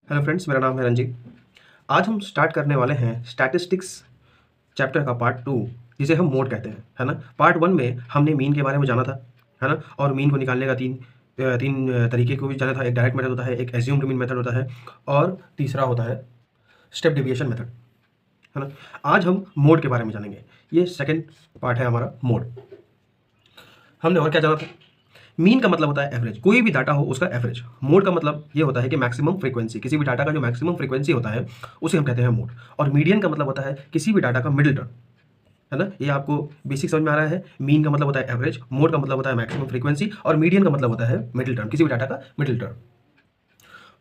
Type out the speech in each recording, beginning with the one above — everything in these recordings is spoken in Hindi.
हेलो फ्रेंड्स, मेरा नाम है रंजीत। आज हम स्टार्ट करने वाले हैं स्टैटिस्टिक्स चैप्टर का पार्ट 2, जिसे हम मोड कहते हैं, है ना। पार्ट 1 में हमने मीन के बारे में जाना था, है ना, और मीन को निकालने का तीन तरीके को भी जाना था। एक डायरेक्ट मेथड होता है, एक एज्यूम्ड मीन मेथड होता है, और तीसरा होता है स्टेप डेविएशन मेथड, है ना। आज हम मोड के बारे में जानेंगे। ये सेकेंड पार्ट है हमारा, मोड। हमने और क्या जाना था? मीन का मतलब होता है एवरेज, कोई भी डाटा हो उसका एवरेज। मोड का मतलब ये होता है कि मैक्सिमम फ्रीक्वेंसी, किसी भी डाटा का जो मैक्सिमम फ्रीक्वेंसी होता है उसे हम कहते हैं मोड। और मीडियन का मतलब होता है किसी भी डाटा का मिडिल टर्म, है ना। ये आपको बेसिक समझ में आ रहा है। मीन का मतलब होता है एवरेज, मोड का मतलब होता है मैक्सिमम फ्रीक्वेंसी, और मीडियन का मतलब होता है मिडिल टर्म, किसी भी डाटा का मिडिल टर्म।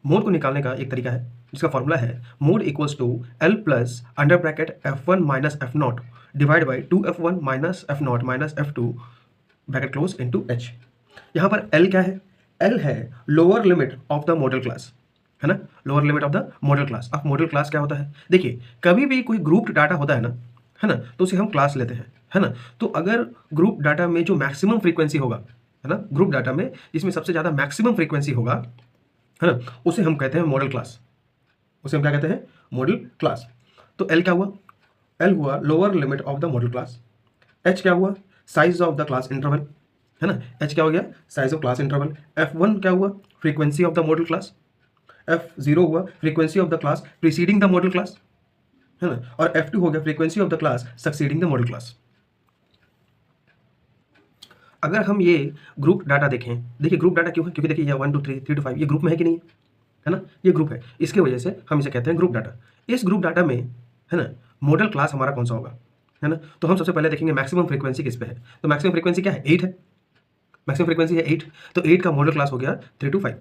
मोड को निकालने का एक तरीका है जिसका फॉर्मूला है mode equals to L plus under bracket F1 minus F0 divide by 2F1 minus F0 minus F2 bracket close into H. यहाँ पर L क्या है? L है lower limit of the modal class, है ना। Lower limit of the modal class. अब मॉडल क्लास क्या होता है? देखिए, कभी भी कोई ग्रुप्ड डाटा होता है ना, तो उसे हम क्लास लेते हैं, है ना। तो अगर ग्रुप डाटा में जो मैक्सिमम फ्रीक्वेंसी होगा, है ना, ग्रुप डाटा में जिसमें सबसे ज़्यादा मैक्सिमम फ्रीक्वेंसी होगा, है ना, उसे हम कहते हैं मॉडल क्लास। उसे हम क्या कहते हैं? Model class. तो L क्या हुआ? L हुआ lower limit of the modal class. H क्या हुआ? Size of the class interval, है ना। H क्या हो गया? Size of class interval. F1 क्या हुआ? Frequency of the modal class. F0 हुआ frequency of the class preceding the modal class, है ना। और F2 हो गया frequency of the class succeeding the modal class. अगर हम ये ग्रुप डाटा देखें, देखिए ग्रुप डाटा क्यों है? क्योंकि देखिए ये 1 2 3 3 to 5 ये ग्रुप में है कि नहीं है ना। ये ग्रुप है, इसके वजह से हम इसे कहते हैं ग्रुप डाटा। इस ग्रुप डाटा में, है ना, मॉडल क्लास हमारा कौन सा होगा, है ना। तो हम सबसे पहले देखेंगे मैक्सिमम फ्रीक्वेंसी किस पे है। तो मैक्सिमम फ्रीक्वेंसी क्या है? 8 है। मैक्सिमम फ्रीक्वेंसी है 8, तो 8 का मॉडल क्लास हो गया 3 to 5।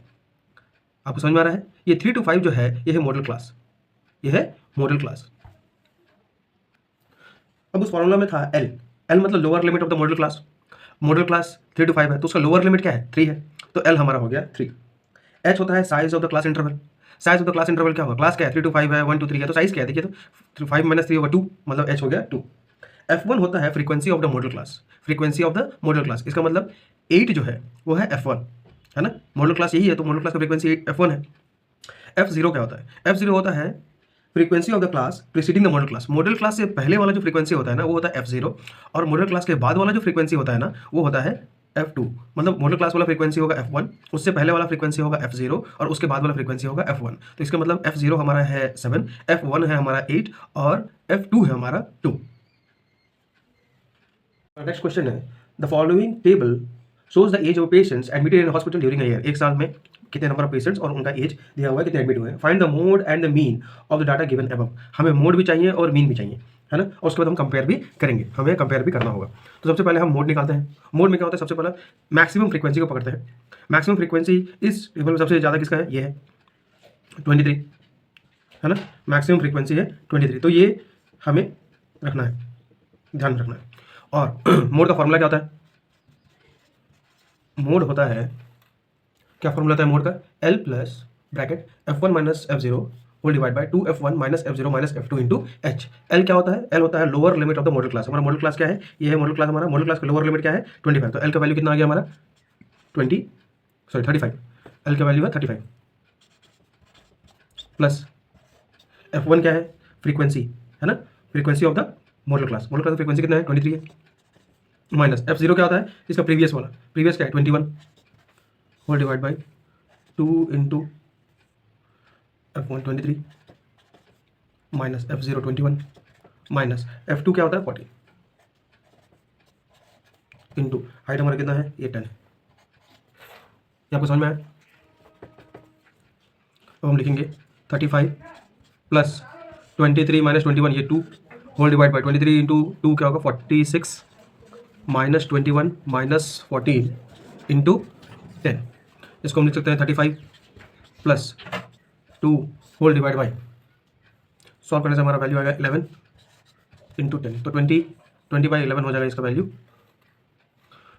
आपको समझ में आ रहा है? ये 3 to 5 जो है ये है मॉडल क्लास, ये है मॉडल क्लास। अब उस फॉर्मूला में था एल, एल मतलब lower limit of the modal class. Model class 3 to 5 है, तो उसका लोअर लिमिट क्या है? 3 है, तो एल हमारा हो गया 3। एच होता है size of the class interval. Size of the class interval क्या होगा? क्लास क्या है? 3 to 5 है, 1 to 3 है, तो साइज क्या है? देखिए, तो 5 माइनस 3 होगा 2, मतलब एच हो गया 2। F1 होता है frequency of the modal class. Frequency of the modal class, इसका मतलब 8 जो है वो है F1, है ना। मॉडल क्लास यही है, तो मॉडल क्लास का फ्रीक्वेंसी F1 है। F0 क्या होता है? F0 होता है frequency of the class preceding the modal class. Model class से पहले वाला जो फ्रीक्वेंसी होता है ना वो होता है F0, और मॉडल क्लास के बाद वाला जो फ्रीक्वेंसी होता है ना वो होता है F2। मतलब मॉडल क्लास वाला फ्रीक्वेंसी होगा F1, उससे पहले वाला फ्रीक्वेंसी होगा F0, और उसके बाद वाला फ्रीक्वेंसी होगा F1। तो इसका मतलब F0 हमारा है 7, F1 है हमारा 8, और F2 है हमारा 2। नेक्स्ट क्वेश्चन है, the following table shows the age of patients admitted in hospital during a year. एक साल में कितने नंबर ऑफ पेशेंट्स और उनका एज दिया हुआ है, कितने एडमिट हुए हैं। Find the mode and the mean of the data given above. हमें मोड भी चाहिए और मीन भी चाहिए, है ना, और उसके बाद हम कंपेयर भी करेंगे, हमें कंपेयर भी करना होगा। तो सबसे पहले हम मोड निकालते हैं। मोड में क्या होता है? सबसे पहले मैक्सिमम फ्रीक्वेंसी को पकड़ते हैं। मैक्सिमम फ्रीक्वेंसी इस टेबल में सबसे ज़्यादा किसका है? ये है 23, है ना। मैक्सिमम फ्रीक्वेंसी है 23, तो ये हमें रखना है, ध्यान रखना है। और मोड का फॉर्मूला क्या होता है? मोड होता है, क्या फॉर्मूला होता है मोड का? L plus bracket F1 minus F0 whole divide by 2F1 minus F0 minus F2 into एच। एल क्या होता है? एल होता है lower limit of the modal class. हमारा मॉडल क्लास क्या है? ये है मॉडल क्लास हमारा। मॉडल क्लास का लोअर लिमिट क्या है? 25। तो एल का वैल्यू कितना आ गया हमारा? 35। एल का वैल्यू है 35 प्लस F1 क्या है? फ्रीक्वेंसी, है ना, frequency of the modal class. Model class का फ्रीक्वेंसी कितना है? 23 है, माइनस F0 क्या होता है? इसका प्रीवियस वाला, प्रीवियस क्या है? 21 whole divide by 2 into F1 23 minus F0 21 minus F2 क्या होता है? 40 इंटू हाइट हमारा कितना है? ये 10 है। ये आपको समझ में आया? अब हम लिखेंगे 35 प्लस 23 माइनस 21, ये 2 होल डिवाइड बाई 23 इंटू 2 क्या होगा? 46 माइनस 21 माइनस 14 इंटू 10। इसको हम लिख सकते हैं 35 plus 2 whole divide by, solve करने से हमारा वैल्यू आएगा 11 इंटू 10, तो 20/11 हो जाएगा इसका वैल्यू।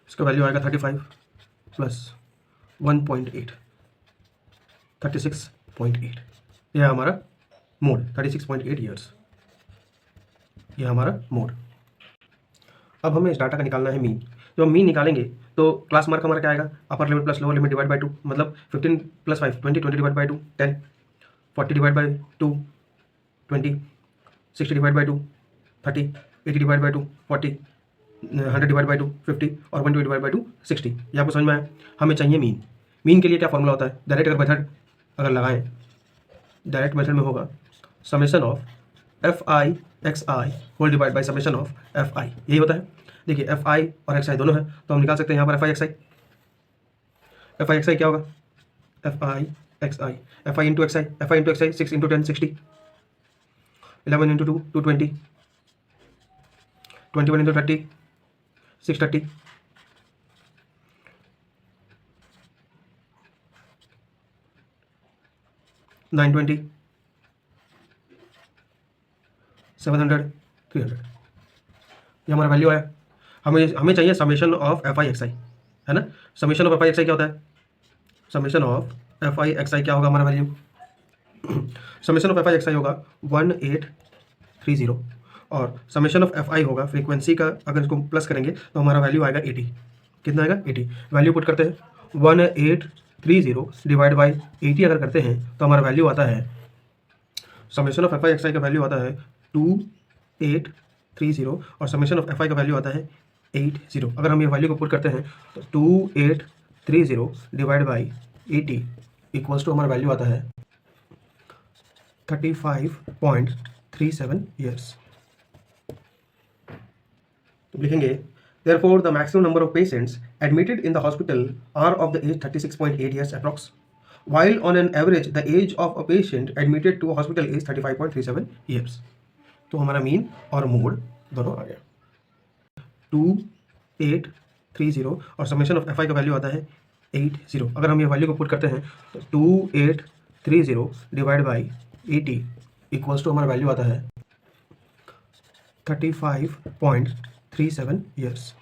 इसका वैल्यू आएगा 35 प्लस 1.8, 36.8। यह है हमारा मोड, 36.8 ईयर्स, यह हमारा मोड। अब हमें इस डाटा का निकालना है मीन। जब हम मीन निकालेंगे तो क्लास मार्क हमारा क्या आएगा? Upper limit plus lower limit divide by 2, मतलब 15 plus 5 20, 20 divide by 2 10। 40 divide by 2 20, 60 divide by 2 30, 80 divide by 2 40, 100 divide by 2 50 और 120 डिवाइड बाई 2 60। ये आपको समझ में आया। हमें चाहिए मीन। मीन के लिए क्या फॉर्मूला होता है? डायरेक्ट अगर मेथड अगर लगाएं, डायरेक्ट मेथड में होगा summation of F I X I whole divide by summation of F I, यही होता है। देखिए एफ आई और एक्स आई दोनों है, तो हम निकाल सकते हैं यहाँ पर F I X I. F I X I क्या होगा? F I X I, F I into X I, F I into X I 6 into 10 60, 11 into 2 220, 21 into 30 630, 920, 700 300। ये हमारा वैल्यू आया। हमें चाहिए summation of F I X I, है ना। Summation of F I X I क्या होता है? Summation of F I X I क्या होगा हमारा value? Summation of F I X I होगा 1830 और समेशन ऑफ एफ आई होगा फ्रीक्वेंसी का, अगर इसको प्लस करेंगे तो हमारा वैल्यू आएगा 80। कितना आएगा? 80। वैल्यू पुट करते हैं 1830 डिवाइड बाई 80 अगर करते हैं तो हमारा वैल्यू आता है, summation of F I X I का वैल्यू आता है 2830 और समेशन ऑफ एफ आई का वैल्यू आता है 80। अगर हम ये वैल्यू को पुट करते हैं तो 2830 डिवाइड बाई 80 इक्वल्स टू हमारा वैल्यू आता है 35.37 ईयर्स। तो लिखेंगे therefore the maximum number of patients admitted in the hospital are of the age 36.8 years approx, while on an average the age of a patient admitted to a hospital is 35.37 years। तो हमारा मीन और मोड दोनों आ गया 2830 और समेशन ऑफ एफ आई का वैल्यू आता है 80। अगर हम ये वैल्यू को पुट करते हैं तो 2830 डिवाइड बाई 80 इक्वल्स टू हमारा वैल्यू आता है 35.37 ईयर्स।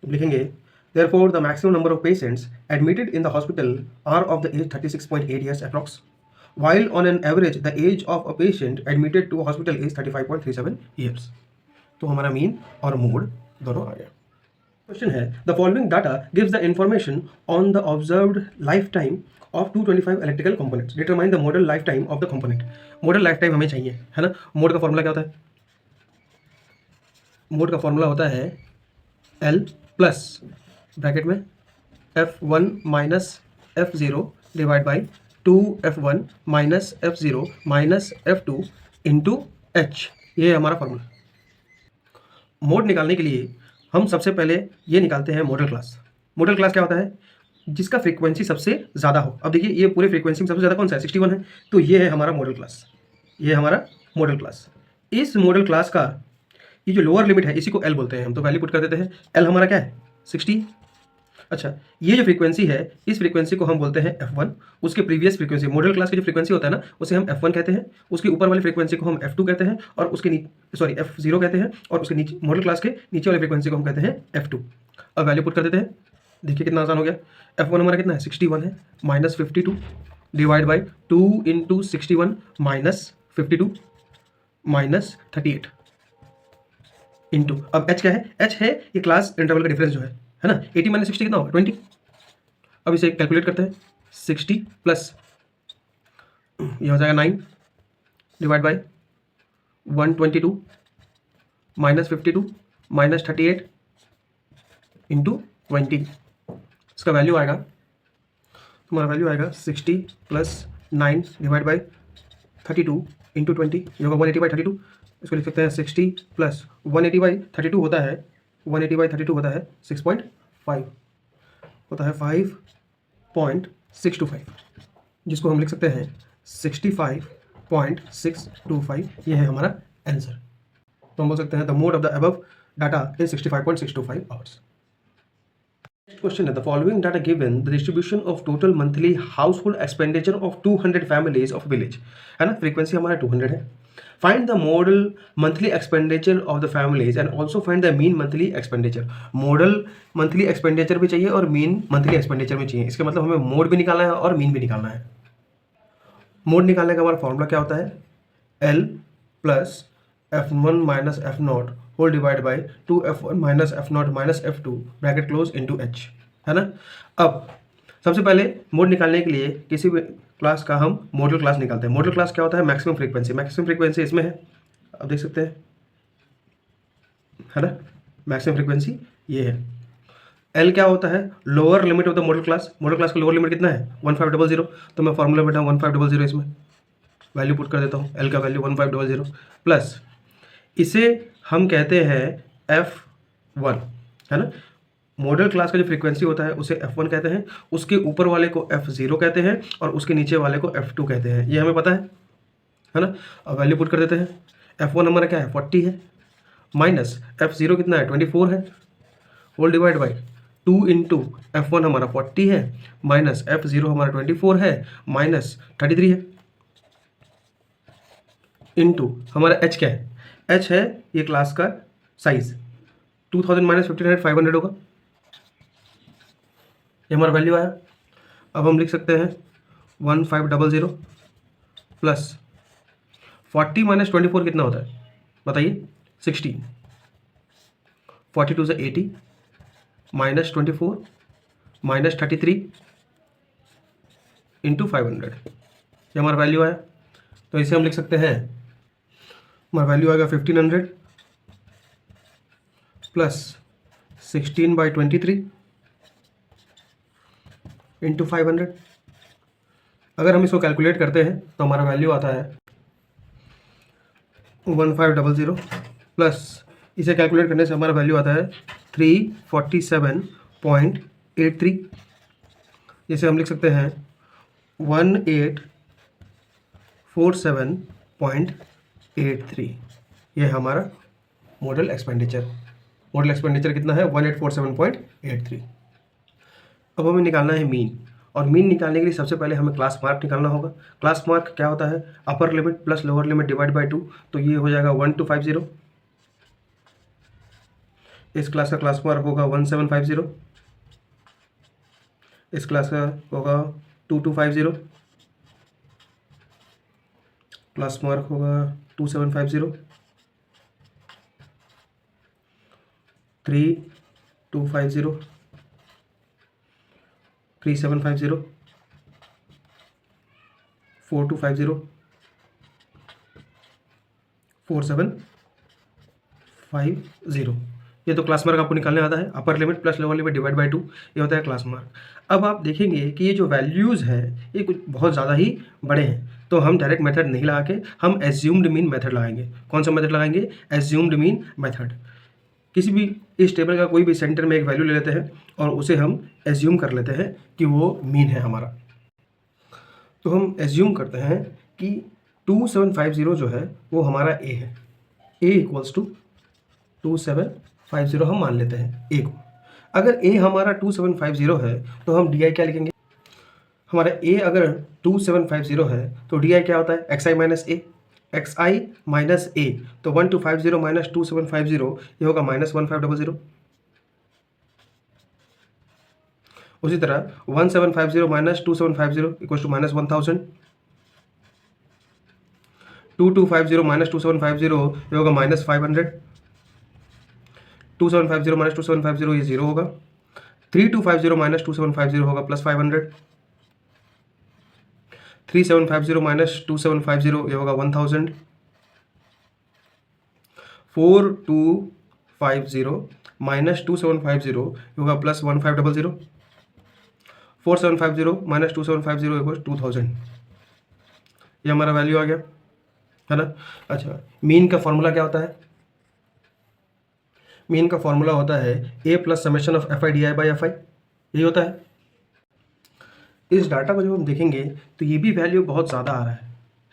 लिखेंगे therefore the maximum number of patients admitted in the hospital are of the age 36.8 years approx, while on an average the age of a patient admitted to a hospital is 35.37 years। तो हमारा मीन और मोड दोनों आ गया। क्वेश्चन है the following data gives the information on the observed life time of 225 electrical components, determine the model life time of the component. Model life time हमें चाहिए, है ना। मोड का फॉर्मूला क्या होता है? मोड का फॉर्मूला होता है एल प्लस ब्रैकेट में F1 minus F0 divide by 2F1 minus F0 minus F2 into H। ये है हमारा फॉर्मूला। मोड निकालने के लिए हम सबसे पहले ये निकालते हैं मॉडल क्लास। मॉडल क्लास क्या होता है? जिसका फ्रीक्वेंसी सबसे ज़्यादा हो। अब देखिए ये पूरे फ्रीक्वेंसी में सबसे ज़्यादा कौन सा है? 61 है। तो ये है हमारा मॉडल क्लास, ये है हमारा मॉडल क्लास। इस मॉडल क्लास का ये जो लोअर लिमिट है इसी को L बोलते हैं हम, तो वैल्यू पुट कर देते हैं। L हमारा क्या है? 60। अच्छा, ये जो फ्रीक्वेंसी है इस फ्रीक्वेंसी को हम बोलते हैं F1। उसके प्रीवियस फ्रीक्वेंसी मॉडल क्लास की जो फ्रीक्वेंसी होता है ना उसे हम F1 कहते हैं। उसके ऊपर वाली फ्रीक्वेंसी को हम F2 कहते हैं और उसके F0 कहते हैं और उसके नीचे मॉडल क्लास के नीचे वाली फ्रीक्वेंसी को हम कहते हैं F2। अब वैल्यू पुट कर देते हैं। देखिए कितना आसान हो गया। F1 हमारा कितना है? 61 है minus 52 divide by 2 into 61 minus 52 minus 38 into, अब H क्या है? H है ये क्लास इंटरवल का डिफरेंस जो है ना। 80 माइनस 60 कितना होगा? 20। अब इसे कैलकुलेट करते हैं। 60 प्लस ये हो जाएगा 9 divide by 122 minus 52 minus 38 into 20। इसका वैल्यू आएगा, तुम्हारा वैल्यू आएगा 60 प्लस 9 डिवाइड बाई 32 इंटू 20, ये होगा 180 बाई 32। इसको लिख सकते हैं 60 प्लस 180 बाई 32 होता है 180 बाई 32 होता है 6.5 होता है 5.625, जिसको हम लिख सकते हैं 65.625। ये है हमारा आंसर। तो हम बोल सकते हैं the mode of the above data in 65.625 hours. Question है the following data given the distribution of total monthly household expenditure of 200 families of village, है ना। फ्रीक्वेंसी हमारा 200 है। Find the modal monthly expenditure of the families and also find the mean monthly expenditure. Modal monthly expenditure भी चाहिए और मीन मंथली एक्सपेंडिचर भी चाहिए। इसका मतलब हमें मोड भी निकालना है और मीन भी निकालना है। मोड निकालने का हमारा फॉर्मूला क्या होता है? L plus F1 minus F0 whole divide by 2F1 minus F0 minus F2 bracket close into H, है ना। अब सबसे पहले मोड निकालने के लिए किसी भी क्लास का हम मॉडल क्लास निकालते हैं। मॉडल क्लास क्या होता है? Maximum frequency. मैक्सिमम फ्रीक्वेंसी इसमें है, अब देख सकते हैं, है ना, मैक्सिमम फ्रीक्वेंसी ये है। एल क्या होता है? Lower limit of the modal class. Model class का लोअर लिमिट कितना है? 1500। तो मैं फॉर्मूला बैठा 1500 इसमें वैल्यू पुट कर देता हूँ। एल का वैल्यू 1500 प्लस इसे हम कहते हैं F1, है ना। मॉडल क्लास का जो फ्रीक्वेंसी होता है उसे F1 कहते हैं, उसके ऊपर वाले को F0 कहते हैं और उसके नीचे वाले को F2 कहते हैं। ये हमें पता है ना। अब वैल्यू पुट कर देते हैं। F1 हमारा क्या है? 40 है, माइनस F0 कितना है? 24 है, whole divide by 2 into F1 हमारा 40 है, माइनस F0 हमारा 24 है, माइनस 33 है, इंटू हमारा H क्या है? H है ये क्लास का साइज, 2000 माइनस 1500 500 होगा। ये हमारा वैल्यू आया। अब हम लिख सकते हैं 1500 प्लस 40 माइनस 24 कितना होता है बताइए? 16। 42 से 80 माइनस 24 माइनस 33 इंटू 500, ये हमारा वैल्यू आया। तो इसे हम लिख सकते हैं, हमारा वैल्यू आएगा 1500 प्लस 16/23 इंटू 500। अगर हम इसको कैलकुलेट करते हैं तो हमारा वैल्यू आता है 1500 प्लस इसे कैलकुलेट करने से हमारा वैल्यू आता है 347.83। जिसे हम लिख सकते हैं 1847.83। ये हमारा मॉडल एक्सपेंडिचर। मॉडल एक्सपेंडिचर कितना है? 1847.83। अब हमें निकालना है मीन, और मीन निकालने के लिए सबसे पहले हमें क्लास मार्क निकालना होगा। क्लास मार्क क्या होता है? Upper limit plus lower limit divide by 2। तो ये हो जाएगा 1250। इस क्लास का क्लास मार्क होगा 1750, इस क्लास का होगा 2250, क्लास मार्क होगा 2750, 3250, 3750, 4250, 4750। ये तो क्लास मार्क आपको निकालने आता है। Upper limit plus lower limit divide by 2, ये होता है क्लास मार्क। अब आप देखेंगे कि ये जो वैल्यूज़ है ये कुछ बहुत ज़्यादा ही बड़े हैं, तो हम डायरेक्ट मेथड नहीं लगा के हम एज्यूम्ड मीन मेथड लगाएंगे। कौन सा मेथड लगाएंगे? Assumed mean method. किसी भी इस टेबल का कोई भी सेंटर में एक वैल्यू ले लेते हैं और उसे हम एज्यूम कर लेते हैं कि वो मीन है हमारा। तो हम एज्यूम करते हैं कि 2750 जो है वो हमारा ए है। ए इक्वल्स टू 2750 हम मान लेते हैं ए को। अगर ए हमारा 2750 है तो हम डी आई क्या लिखेंगे? हमारा ए अगर 2750 है तो डी आई क्या होता है? X i minus A. X i minus ए, तो 1250 माइनस 2750 ये होगा माइनस 1500। उसी तरह 1750 minus 2750 equal to minus 1000। 2250 minus 2750 ये होगा माइनस 500। 2750 माइनस 2750 ये 0 होगा। 3250 माइनस 2750 होगा प्लस 500। 3750 माइनस 2750 ये होगा 1000। 4250 माइनस 2750 ये होगा प्लस 1500। 4750 minus 2750 equal 2000। ये हमारा वैल्यू आ गया, है ना। अच्छा, मीन का फॉर्मूला क्या होता है? मीन का फॉर्मूला होता है ए plus summation of F I D I by F I, यही होता है। इस डाटा को जब हम देखेंगे तो ये भी वैल्यू बहुत ज़्यादा आ रहा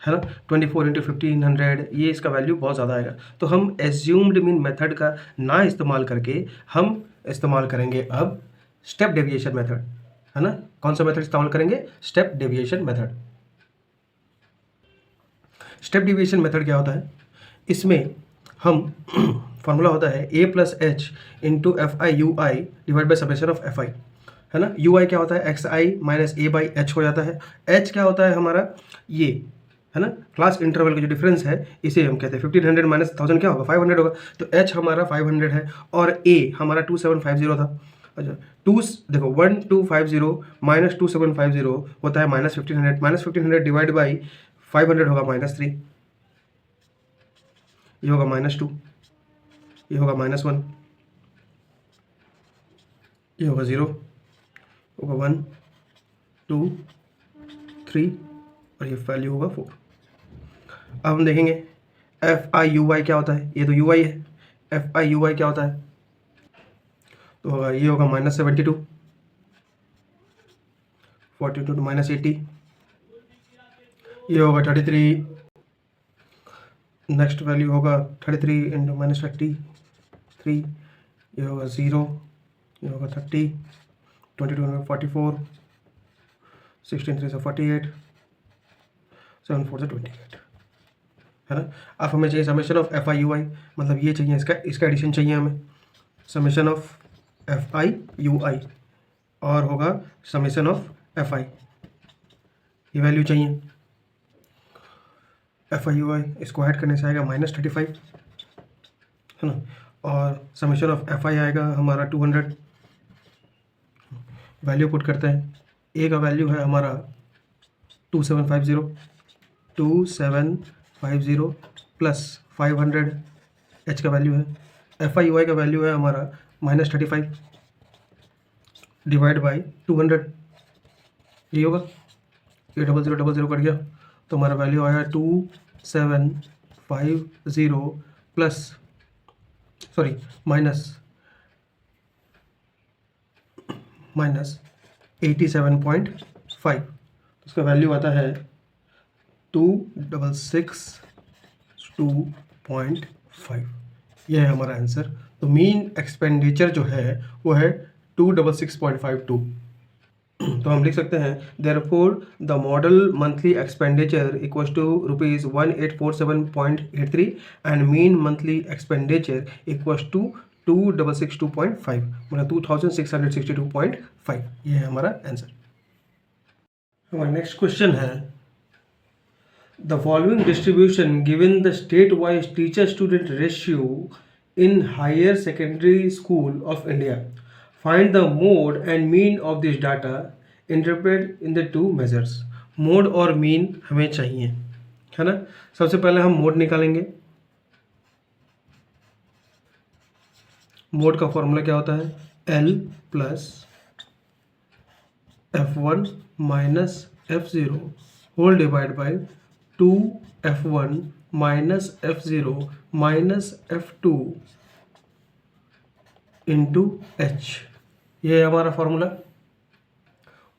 है ना। 24 इंटू 1500, ये इसका वैल्यू बहुत ज़्यादा आएगा। तो हम एज्यूम्ड मीन मेथड का ना इस्तेमाल करके हम इस्तेमाल करेंगे अब स्टेप डेविएशन मेथड, है ना। कौन सा मेथड इस्तेमाल करेंगे? Step deviation method. Step deviation method क्या होता है? इसमें हम फॉर्मूला होता है ए plus h into f i u i divide by summation of F i, है ना। यू आई क्या होता है? X i minus a by h हो जाता है। एच क्या होता है हमारा? ये, है ना, क्लास इंटरवल का जो डिफरेंस है इसे हम कहते हैं 1500 माइनस 1000 क्या होगा? 500 होगा। तो एच हमारा 500 है और ए हमारा 2750 था। अच्छा देखो 1250 माइनस 2750 होता है -1500, -1500 डिवाइड बाई 500 होगा -3, ये होगा -2, ये होगा -1, ये होगा 0, होगा 1 2 3 और ये वैल्यू होगा 4। अब हम देखेंगे FIUI क्या होता है। ये तो UI है, FIUI क्या होता है, तो होगा ये होगा -72, 42 to -80, ये होगा 33, नेक्स्ट वैल्यू होगा 33 इंटू -33, ये होगा 0, ये होगा 30, 22 में 44, 16 3 से 48, 7 4 से 28, है ना। अब हमें चाहिए समेशन ऑफ FIUI, मतलब ये चाहिए, इसका एडिशन चाहिए हमें, समेशन ऑफ FIUI और होगा समेशन ऑफ FI, ये वैल्यू चाहिए। FIUI इसको ऐड करने से आएगा -35, है ना, और समेशन ऑफ FI आएगा हमारा 200। वैल्यू पुट करते हैं, ए का वैल्यू है हमारा 2750 प्लस 500, एच का वैल्यू है, FIUI का वैल्यू है हमारा -35 डिवाइड बाई 200, ये होगा, ये 0000 कट गया, तो हमारा वैल्यू आया 2750 प्लस माइनस 87.5, उसका वैल्यू आता है 2662.5। यह है हमारा आंसर। तो मीन एक्सपेंडिचर जो है वो है 266.52। तो हम लिख सकते हैं therefore the modal monthly expenditure equals to ₹1847.83 and mean monthly expenditure equals to 2662.5, मतलब 2662.5। ये है हमारा आंसर। हमारा नेक्स्ट क्वेश्चन है the following distribution given the state wise teacher student ratio in higher secondary school of India, find the mode and mean of this data, interpret the two टू मेजर्स। मोड और मीन हमें चाहिए, है ना। सबसे पहले हम मोड निकालेंगे। मोड का फॉर्मूला क्या होता है, L plus F1 minus F0 whole divide by 2F1 minus F0 minus F2 into H। ये है हमारा फॉर्मूला।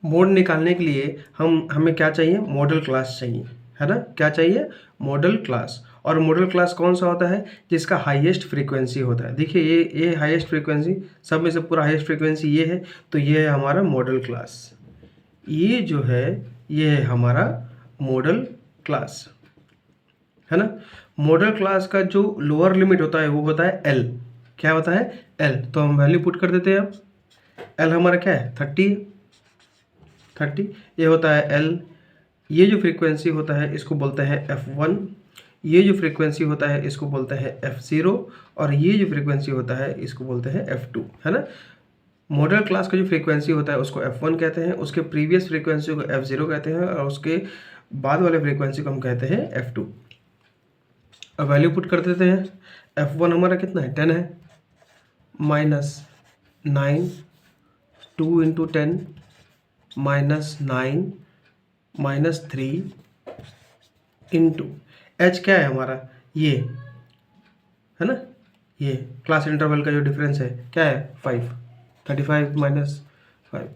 मोड निकालने के लिए हमें क्या चाहिए, मॉडल क्लास चाहिए, है ना। क्या चाहिए, मॉडल क्लास। और मॉडल क्लास कौन सा होता है, जिसका हाईएस्ट फ्रीक्वेंसी होता है। देखिए ये हाईएस्ट फ्रीक्वेंसी, सब में से पूरा हाईएस्ट फ्रीक्वेंसी ये है, तो ये है हमारा मॉडल क्लास। ये जो है ये है हमारा मॉडल क्लास, है ना। मॉडल क्लास का जो लोअर लिमिट होता है वो होता है L। क्या होता है, L। तो हम वैल्यू पुट कर देते हैं। अब L हमारा क्या है, 30। ये होता है L। ये जो फ्रीक्वेंसी होता है इसको बोलते हैं F1, ये जो फ्रीक्वेंसी होता है इसको बोलते हैं F0, और ये जो फ्रीक्वेंसी होता है इसको बोलते हैं F2, है ना। मॉडल क्लास का जो फ्रीक्वेंसी होता है उसको F1 कहते हैं, उसके प्रीवियस फ्रीक्वेंसी को F0 कहते हैं, और उसके बाद वाले फ्रीक्वेंसी को हम कहते हैं F2। अब वैल्यू पुट कर देते हैं। F1 हमारा कितना है, 10 है, -9, 2 इंटू 10 -9 -3 इंटू H क्या है हमारा, ये है ना, ये क्लास इंटरवल का जो डिफरेंस है क्या है, 5। 35 माइनस 5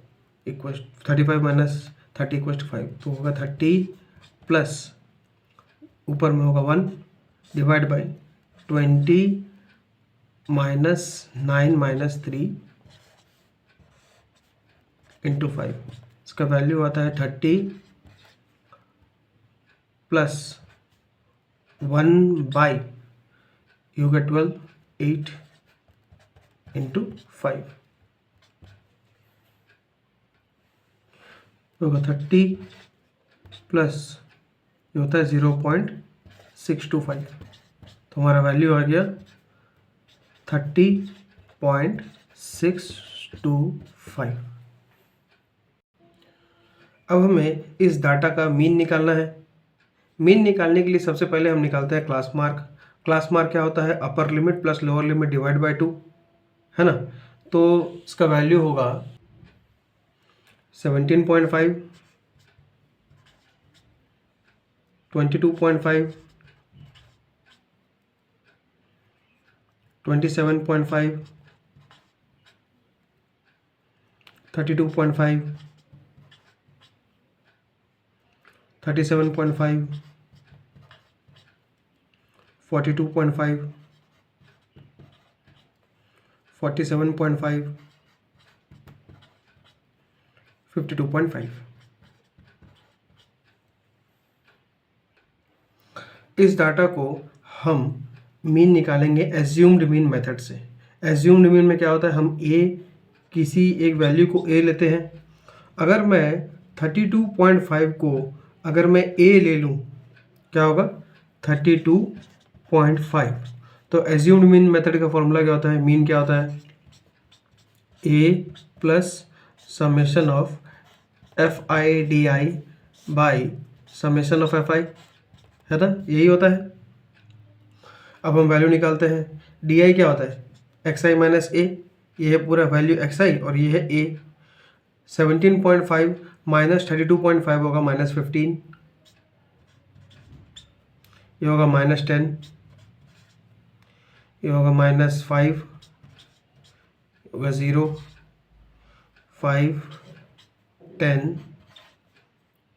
इक्वल 35 माइनस 30 इक्वल 5, तो होगा 30 प्लस ऊपर में होगा 1 divide by 20 minus 9 minus 3 into 5। इसका वैल्यू आता है 30 प्लस 1 बाई यू होगा 12, 8 इंटू 5 होगा 30 प्लस ये होता है 0.625, तो हमारा वैल्यू आ गया 30.625। 25। अब हमें इस डाटा का मीन निकालना है। मीन निकालने के लिए सबसे पहले हम निकालते हैं क्लास मार्क। क्लास मार्क क्या होता है? Upper limit plus lower limit divide by 2, है ना। तो इसका वैल्यू होगा 17.5, 22.5, 27.5, 32.5, 37.5, 42.5, 47.5, 52.5। इस डाटा को हम मीन निकालेंगे एज्यूम्ड मीन मेथड से। एज्यूम्ड मीन में क्या होता है? हम किसी एक वैल्यू को ए लेते हैं। अगर मैं 32.5 को अगर मैं ए ले लूँ, क्या होगा? 32.5। तो एज्यूम्ड मीन मेथड का फॉर्मूला क्या होता है? मीन क्या होता है? ए plus summation of F I D I by summation of F i, है ना, यही होता है। अब हम वैल्यू निकालते हैं। डी आई क्या होता है? एक्स आई माइनस ए, ये है पूरा वैल्यू एक्स आई और ये है ए। 17.5 माइनस 32.5 होगा -15, ये होगा -10, ये होगा -5, होगा 0, 5, 10,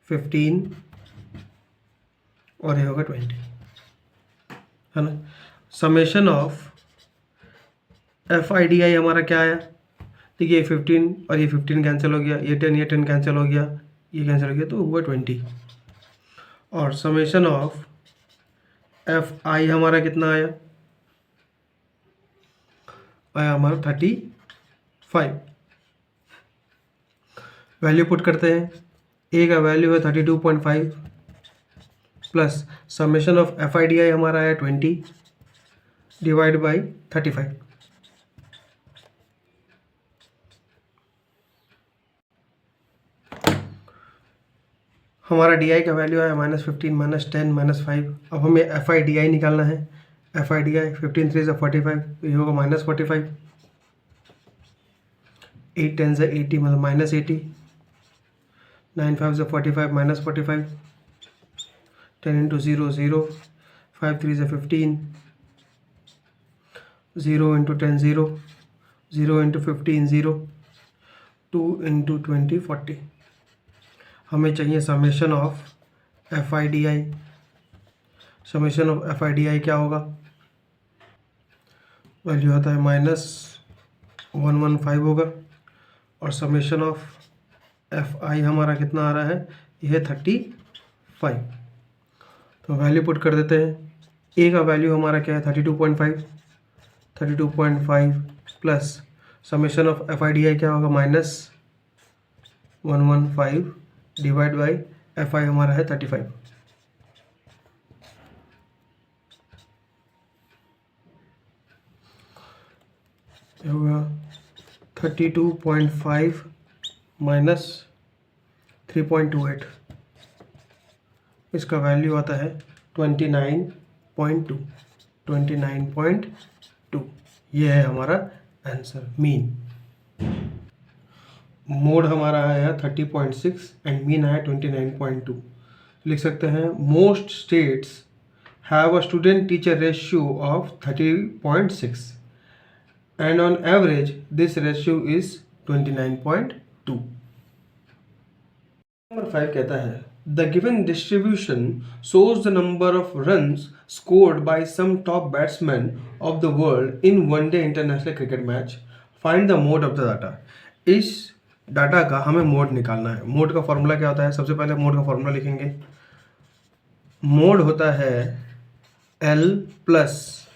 15 और ये होगा 20, है ना। Summation of F I D I हमारा क्या आया? देखिए 15 और ये 15 कैंसिल हो गया, ये 10 कैंसिल हो गया, ये कैंसिल हो गया, तो हुआ 20। और समेशन ऑफ एफ आई हमारा कितना आया? आया हमारा 35। वैल्यू पुट करते हैं। ए का वैल्यू है 32.5 plus summation of F I D I हमारा आया 20 डिवाइड बाई 35। हमारा डी आई का वैल्यू आया -15, -10, -5। अब हमें एफ आई डी आई निकालना है। एफ आई डी आई 15 3 से 45, तो ये होगा -45, 8 10 से 80 मतलब -80, 9 5 से 45 -45, 10 इंटू 0 0, 5 3 से 15, 0 इंटू 10 0, 0 इंटू 15 0, 2 इंटू 20 40। हमें चाहिए summation of F I D I. Summation of F I D I क्या होगा? वैल्यू आता है -115 होगा और समेशन ऑफ एफ आई हमारा कितना आ रहा है? यह 35। तो वैल्यू पुट कर देते हैं। ए का वैल्यू हमारा क्या है? 32.5, 32.5 plus summation of F I D I क्या होगा? -115 डिवाइड बाई एफ आई हमारा है 35। होगा 32.5 माइनस 3.28, इसका वैल्यू आता है 29.2। 29.2 ये है हमारा आंसर मीन। मोड हमारा आया 30.6 एंड मीन आया 29.2। लिख सकते हैं most states have a student teacher ratio of 30.6 and on average this ratio is 29.2। Number 5 कहता है the given distribution shows the number of runs scored by some top batsmen of the world in one day international cricket match. Find the mode of the data. इस डाटा का हमें मोड निकालना है। मोड का फॉर्मूला क्या होता है? सबसे पहले मोड का फॉर्मूला लिखेंगे। मोड होता है L plus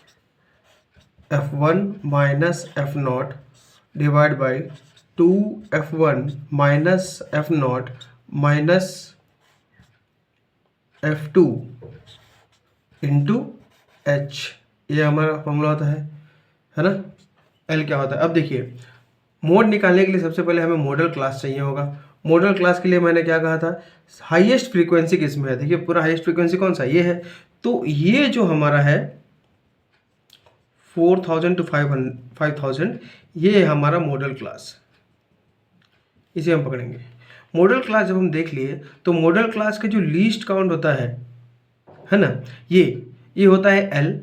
F1 minus F0 divide by 2F1 minus F0 minus F2 into H, ये हमारा फॉर्मूला होता है ना। L क्या होता है? अब देखिए मोड निकालने के लिए सबसे पहले हमें मॉडल क्लास चाहिए होगा। मॉडल क्लास के लिए मैंने क्या कहा था, हाईएस्ट फ्रीक्वेंसी किसमें है, देखिए पूरा हाईएस्ट फ्रीक्वेंसी कौन सा, ये है। तो ये जो हमारा है 4000 to 5000, ये है हमारा मॉडल क्लास, इसे हम पकड़ेंगे। मॉडल क्लास जब हम देख लिए तो मॉडल क्लास का जो लीस्ट काउंट होता है ना, ये होता है L,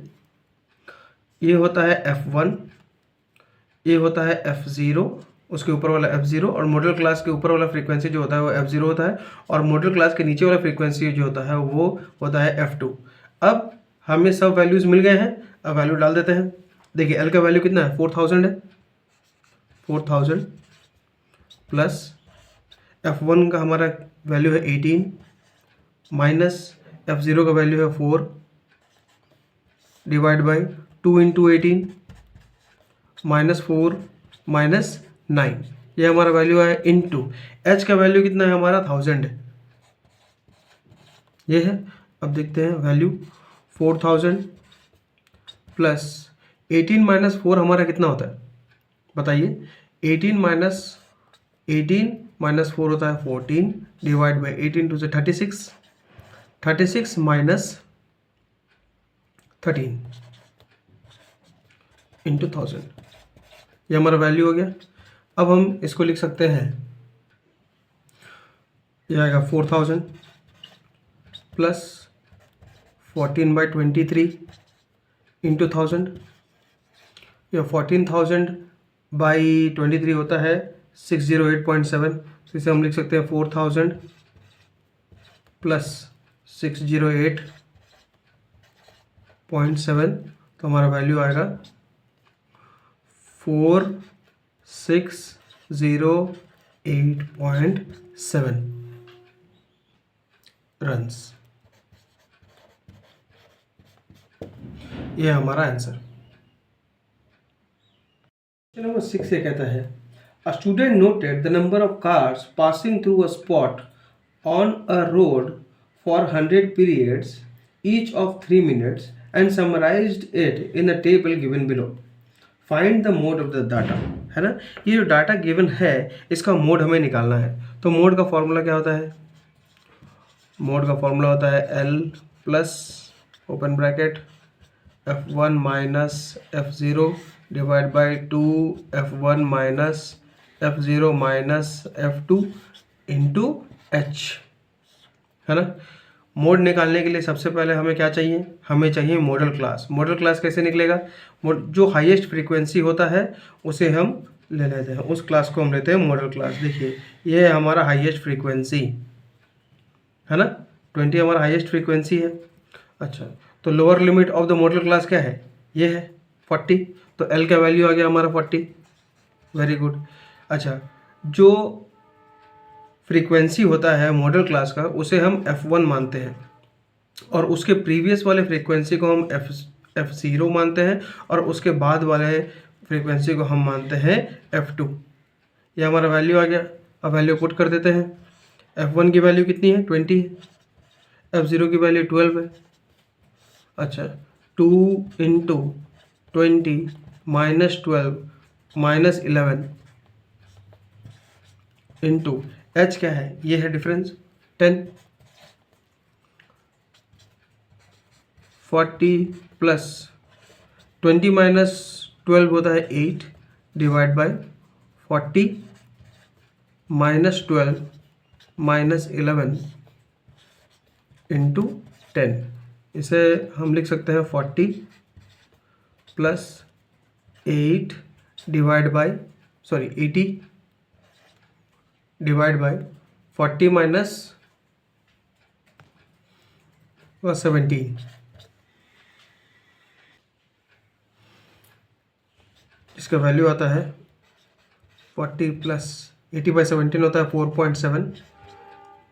ये होता है F1, ये होता है F0, उसके ऊपर वाला F0, और मॉडल क्लास के ऊपर वाला फ्रीक्वेंसी जो होता है वो F0 होता है, और मॉडल क्लास के नीचे वाला फ्रीक्वेंसी जो होता है वो होता है F2। अब हमें सब वैल्यूज़ मिल गए हैं, अब वैल्यू डाल देते हैं। देखिए L का वैल्यू कितना है, 4000 है, 4000 प्लस F1 का हमारा वैल्यू है 18 माइनस F0 का वैल्यू है 4 divide by 2 into 18 minus 4 minus 9, ये हमारा वैल्यू है इनटू H का वैल्यू कितना है हमारा 1000 है, ये है। अब देखते हैं वैल्यू 4000 प्लस 18 माइनस 4 हमारा कितना होता है बताइए, 18 माइनस 4 होता है 14 डिवाइड बाई 18 टू से 36, 36 माइनस 13 इंटू 1000, ये हमारा वैल्यू हो गया। अब हम इसको लिख सकते हैं, यह आएगा 4000 प्लस 14/23 इंटू 1000, यह 14,000/23 होता है 608.7, इसे हम लिख सकते हैं 4000 प्लस 608.7, तो हमारा वैल्यू आएगा 4608.7 रन्स, ये हमारा आंसर। नंबर 6 ये कहता है, a student noted the number of cars passing through a spot on a road for 100 periods each of 3 minutes and summarized it in a table given below. Find the mode of the data, है ना। ये जो डाटा गिवन है इसका मोड हमें निकालना है। तो मोड का फॉर्मूला क्या होता है, मोड का फॉर्मूला होता है L plus open bracket F1 minus F0 divide by 2 F1 minus F0 minus F2 into H, है ना। मोड निकालने के लिए सबसे पहले हमें क्या चाहिए, हमें चाहिए मॉडल क्लास। मॉडल क्लास कैसे निकलेगा, जो हाईएस्ट फ्रीक्वेंसी होता है उसे हम ले लेते हैं, उस क्लास को हम लेते हैं मॉडल क्लास। देखिए ये है हमारा हाईएस्ट फ्रीक्वेंसी, है ना, 20 हमारा हाईएस्ट फ्रीक्वेंसी है। अच्छा, तो lower limit of the modal class क्या है, ये है 40, तो L का वैल्यू आ गया हमारा 40, वेरी गुड। अच्छा, जो फ्रीक्वेंसी होता है मॉडल क्लास का उसे हम F1 मानते हैं, और उसके प्रीवियस वाले फ्रीक्वेंसी को हम F0 मानते हैं, और उसके बाद वाले फ्रीक्वेंसी को हम मानते हैं F2। ये हमारा वैल्यू आ गया। अब वैल्यू पुट कर देते हैं। F1 की वैल्यू कितनी है, 20 है, F0 की वैल्यू 12 है। अच्छा, 2 into 20 minus 12 minus 11 into H क्या है, ये है डिफरेंस 10, 40 प्लस 20 माइनस 12 होता है 8 divide by 40 minus 12 minus 11 into 10, इसे हम लिख सकते हैं 40 plus 8 divide by 80 divide by 40 minus 17, इसका वैल्यू आता है 40 प्लस 80/17 होता है 4.7,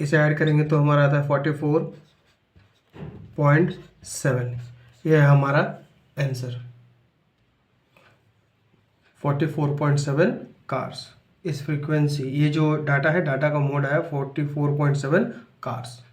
इसे ऐड करेंगे तो हमारा आता है 44.7, यह है हमारा आंसर 44.7 कार्स। इस फ्रीक्वेंसी, ये जो डाटा है, डाटा का मोड है 44.7 कार्स।